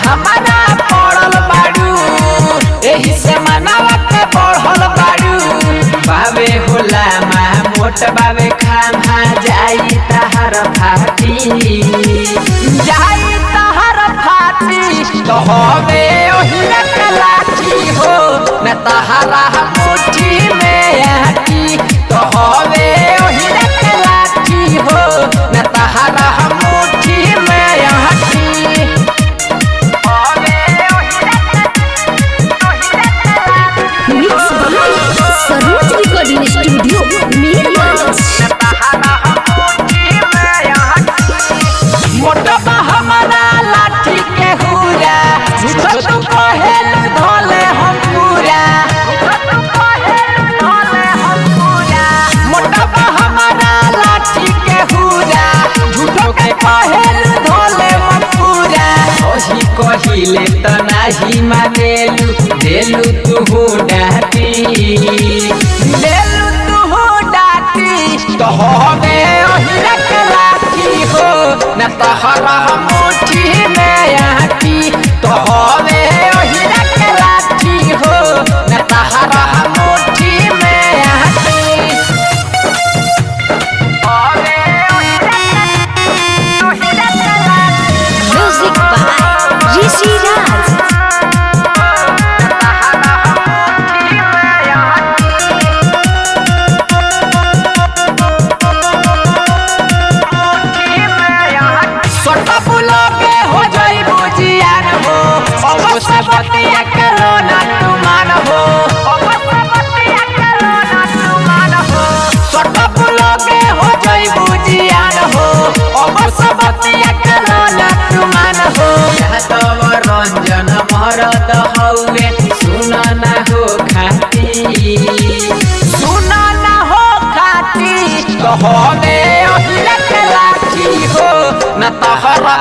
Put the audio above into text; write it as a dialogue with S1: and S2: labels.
S1: हमारा पड़ल बाड़ू एही से मनावा के बढ़ल बाड़ू बाबे होला माँ मोट बाबे खाना जाई तहर फाटी तो हवे ओही लाठी हो न तहरा मुट्ठी में आटी तो हवे ओही लाठी हो न तहरा मुट्ठी में आटी
S2: सरोज रिकॉर्डिंग स्टूडियो मीरगंज।
S1: मोटबा हमारा लाठी के हुरा झूठो तू कहेल धोले हम पूरा मोटबा हमारा लाठी के हुरा झूठो के कहेल धोले हम पूरा ओही कहिले त नाही मानेलु देलु तू डाटी तो हवे ओही लाठी हो न तहरा मुट्ठी में आटी तो हवे ओही लाठी हो न तहरा मुट्ठी में आटी
S2: म्यूजिक बाय ऋषि राज।
S1: बतिया करो ना तू मान हो छोटा बुलोगे हो जाई बुझियान हो अवश्य बतिया करो ना तू मान हो तो रंजन मरद हउए सुना ना हो खाती तो हवे ओही लाठी हो न तहरा